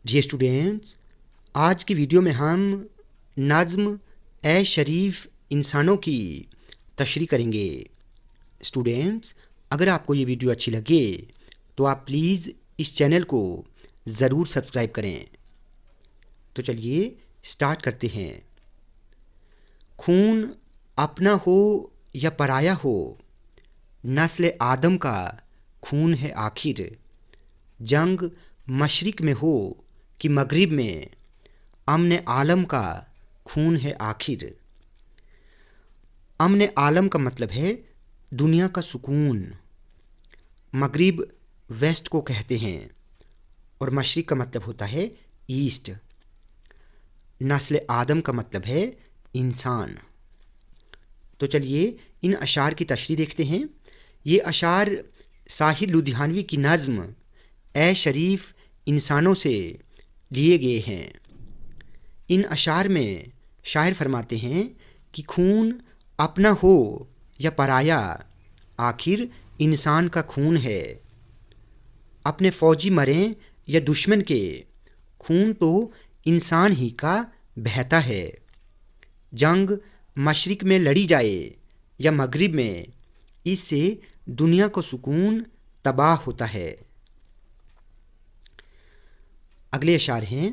Dear students, آج کی video میں ہم نظم اے شریف انسانوں کی تشریح کریں گے۔ اسٹوڈینٹس، اگر آپ کو یہ ویڈیو اچھی لگے تو آپ پلیز اس چینل کو ضرور سبسکرائب کریں۔ تو چلیے سٹارٹ کرتے ہیں۔ خون اپنا ہو یا پرایا ہو، نسل آدم کا خون ہے آخر۔ جنگ مشرق میں ہو کہ مغرب میں، امن عالم کا خون ہے آخر۔ امن عالم کا مطلب ہے دنیا کا سکون۔ مغرب ویسٹ کو کہتے ہیں اور مشرق کا مطلب ہوتا ہے ایسٹ۔ نسل آدم کا مطلب ہے انسان۔ تو چلیے ان اشعار کی تشریح دیکھتے ہیں۔ یہ اشعار ساحر لدھیانوی کی نظم اے شریف انسانوں سے لیے گئے ہیں۔ ان اشعار میں شاعر فرماتے ہیں کہ خون اپنا ہو یا پرایا، آخر انسان کا خون ہے۔ اپنے فوجی مریں یا دشمن کے، خون تو انسان ہی کا بہتا ہے۔ جنگ مشرق میں لڑی جائے یا مغرب میں، اس سے دنیا کو سکون تباہ ہوتا ہے۔ اگلے اشعار ہیں۔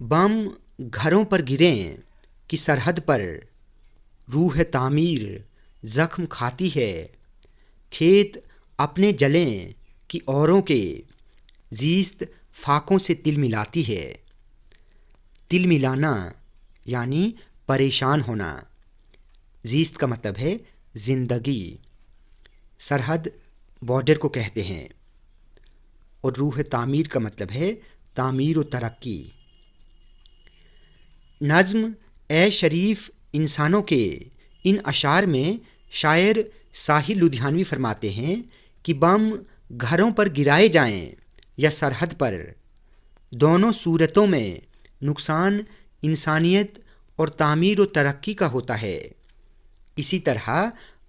بم گھروں پر گریں کہ سرحد پر، روح تعمیر زخم کھاتی ہے۔ کھیت اپنے جلیں کہ اوروں کے، زیست فاقوں سے تل ملاتی ہے۔ تل ملانا یعنی پریشان ہونا۔ زیست کا مطلب ہے زندگی۔ سرحد بارڈر کو کہتے ہیں اور روح تعمیر کا مطلب ہے تعمیر و ترقی۔ نظم اے شریف انسانوں کے ان اشعار میں شاعر ساحر لدھیانوی فرماتے ہیں کہ بم گھروں پر گرائے جائیں یا سرحد پر، دونوں صورتوں میں نقصان انسانیت اور تعمیر و ترقی کا ہوتا ہے۔ اسی طرح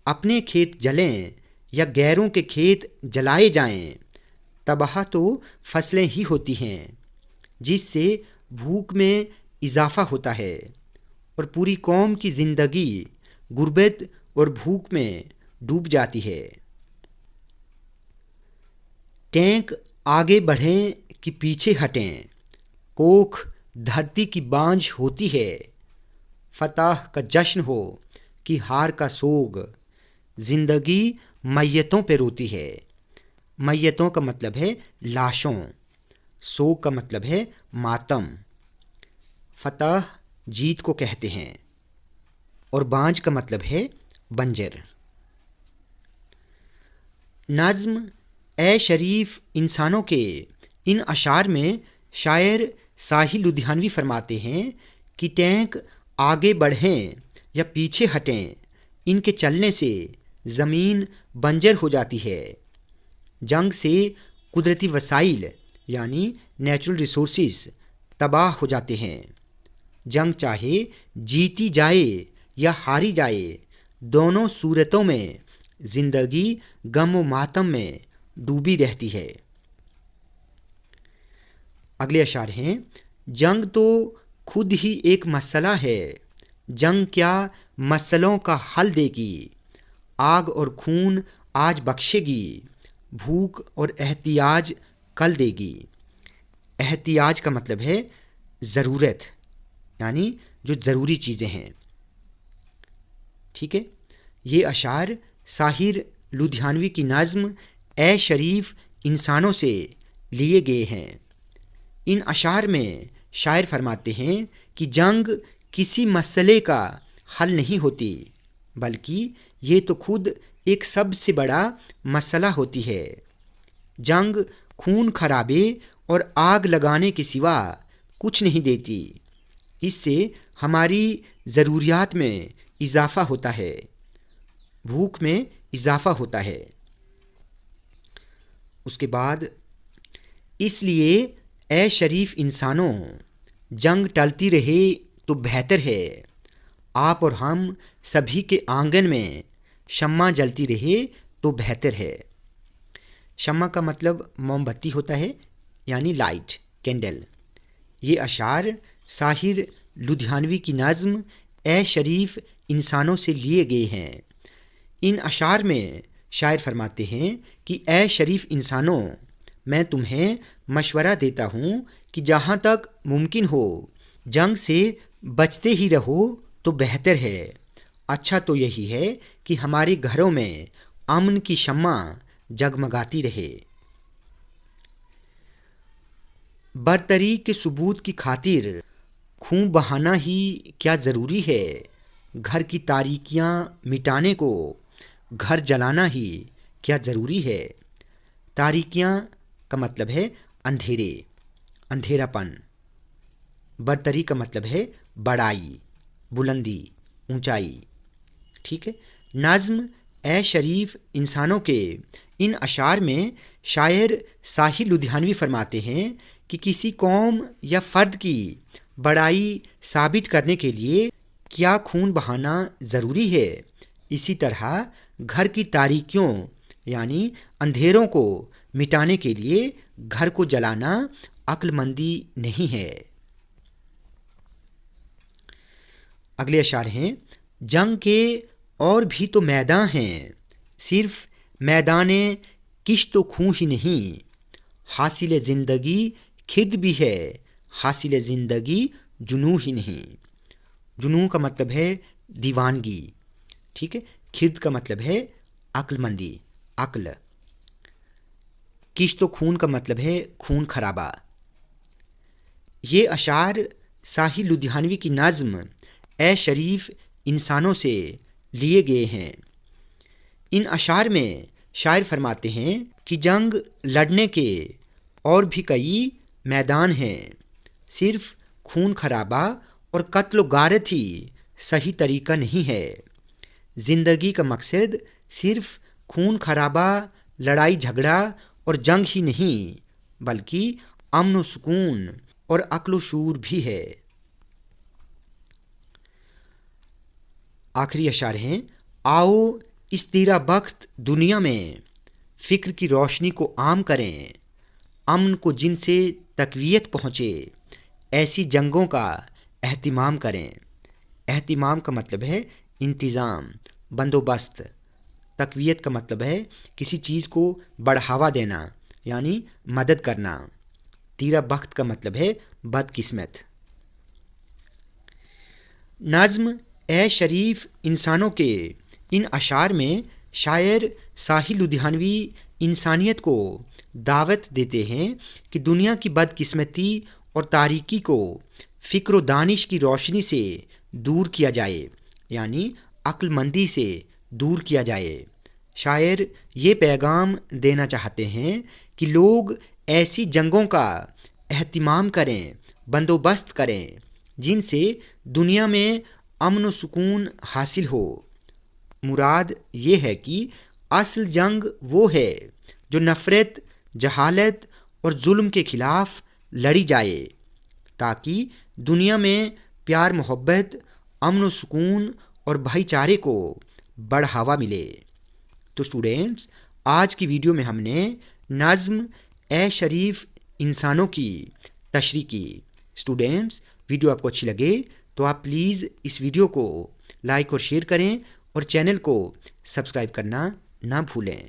اپنے کھیت جلیں یا غیروں کے کھیت جلائے جائیں، تباہ تو فصلیں ہی ہوتی ہیں، جس سے بھوک میں اضافہ ہوتا ہے اور پوری قوم کی زندگی غربت اور بھوک میں ڈوب جاتی ہے۔ ٹینک آگے بڑھیں کہ پیچھے ہٹیں، کوکھ دھرتی کی بانجھ ہوتی ہے۔ فتح کا جشن ہو کہ ہار کا سوگ، زندگی میتوں پہ روتی ہے۔ میتوں کا مطلب ہے لاشوں، سوگ کا مطلب ہے ماتم۔ فتح جیت کو کہتے ہیں اور بانجھ کا مطلب ہے بنجر۔ نظم اے شریف انسانوں کے ان اشعار میں شاعر ساحر لدھیانوی فرماتے ہیں کہ ٹینک آگے بڑھیں یا پیچھے ہٹیں، ان کے چلنے سے زمین بنجر ہو جاتی ہے۔ جنگ سے قدرتی وسائل یعنی نیچرل ریسورسز تباہ ہو جاتے ہیں۔ جنگ چاہے جیتی جائے یا ہاری جائے، دونوں صورتوں میں زندگی غم و ماتم میں ڈوبی رہتی ہے۔ اگلے اشعار ہیں۔ جنگ تو خود ہی ایک مسئلہ ہے، جنگ کیا مسئلوں کا حل دے گی۔ آگ اور خون آج بخشے گی، بھوک اور احتیاج کل دے گی۔ احتیاج کا مطلب ہے ضرورت، یعنی جو ضروری چیزیں ہیں۔ ٹھیک ہے، یہ اشعار ساحر لدھیانوی کی نظم اے شریف انسانوں سے لیے گئے ہیں۔ ان اشعار میں شاعر فرماتے ہیں کہ جنگ کسی مسئلے کا حل نہیں ہوتی، بلکہ یہ تو خود ایک سب سے بڑا مسئلہ ہوتی ہے۔ جنگ خون خرابے اور آگ لگانے کے سوا کچھ نہیں دیتی۔ اس سے ہماری ضروریات میں اضافہ ہوتا ہے، بھوک میں اضافہ ہوتا ہے۔ اس کے بعد اس لیے اے شریف انسانوں، جنگ ٹلتی رہے تو بہتر ہے۔ آپ اور ہم سبھی کے آنگن میں شمع جلتی رہے تو بہتر ہے۔ شمع کا مطلب موم بتی ہوتا ہے، یعنی لائٹ، کینڈل۔ یہ اشعار ساحر لدھیانوی کی نظم اے شریف انسانوں سے لیے گئے ہیں۔ ان اشعار میں شاعر فرماتے ہیں کہ اے شریف انسانوں، میں تمہیں مشورہ دیتا ہوں کہ جہاں تک ممکن ہو جنگ سے بچتے ہی رہو تو بہتر ہے۔ اچھا تو یہی ہے کہ ہمارے گھروں میں امن کی شمع جگمگاتی رہے۔ برتری کے ثبوت کی خاطر خون بہانا ہی کیا ضروری ہے؟ گھر کی تاریکیاں مٹانے کو گھر جلانا ہی کیا ضروری ہے؟ تاریکیاں کا مطلب ہے اندھیرے، اندھیرا پن۔ برتری کا مطلب ہے بڑائی، بلندی، اونچائی، ٹھیک ہے۔ نظم اے شریف انسانوں کے ان اشعار میں شاعر ساحر لدھیانوی فرماتے ہیں کہ کسی قوم یا فرد کی بڑائی ثابت کرنے کے لیے کیا خون بہانا ضروری ہے، اسی طرح گھر کی تاریکیوں یعنی اندھیروں کو مٹانے کے لیے گھر کو جلانا عقل مندی نہیں ہے۔ اگلے اشعار ہیں، جنگ کے اور بھی تو میدان ہیں، صرف میدان کشت و خوں ہی نہیں، حاصل زندگی کھرد بھی ہے، حاصل زندگی جنوں ہی نہیں۔ جنوں کا مطلب ہے دیوانگی، ٹھیک ہے۔ کھرد کا مطلب ہے عقل مندی، عقل۔ کشت و خون کا مطلب ہے خون خرابہ۔ یہ اشعار ساحر لدھیانوی کی نظم اے شریف انسانوں سے لیے گئے ہیں۔ ان اشعار میں شاعر فرماتے ہیں کہ جنگ لڑنے کے اور بھی کئی میدان ہیں، صرف خون خرابہ اور قتل و غارت ہی صحیح طریقہ نہیں ہے۔ زندگی کا مقصد صرف خون خرابہ، لڑائی جھگڑا اور جنگ ہی نہیں بلکہ امن و سکون اور عقل و شعور بھی ہے۔ آخری اشعار ہیں، آؤ اس تیرا بخت دنیا میں فکر کی روشنی کو عام کریں، امن کو جن سے تقویت پہنچے ایسی جنگوں کا اہتمام کریں۔ اہتمام کا مطلب ہے انتظام، بندوبست۔ تقویت کا مطلب ہے کسی چیز کو بڑھاوا دینا یعنی مدد کرنا۔ تیرا بخت کا مطلب ہے بدقسمت۔ نظم اے شریف انسانوں کے ان اشعار میں شاعر ساحر لدھیانوی انسانیت کو دعوت دیتے ہیں کہ دنیا کی بدقسمتی اور تاریکی کو فکر و دانش کی روشنی سے دور کیا جائے یعنی عقل مندی سے دور کیا جائے۔ شاعر یہ پیغام دینا چاہتے ہیں کہ لوگ ایسی جنگوں کا اہتمام کریں، بندوبست کریں جن سے دنیا میں امن و سکون حاصل ہو۔ مراد یہ ہے کہ اصل جنگ وہ ہے جو نفرت، جہالت اور ظلم کے خلاف لڑی جائے تاکہ دنیا میں پیار، محبت، امن و سکون اور بھائی چارے کو بڑھاوا ملے۔ تو اسٹوڈینٹس، آج کی ویڈیو میں ہم نے نظم اے شریف انسانوں کی تشریح کی۔ اسٹوڈینٹس، ویڈیو آپ کو اچھی لگے تو آپ پلیز اس ویڈیو کو لائک اور شیئر کریں اور چینل کو سبسکرائب کرنا نہ بھولیں۔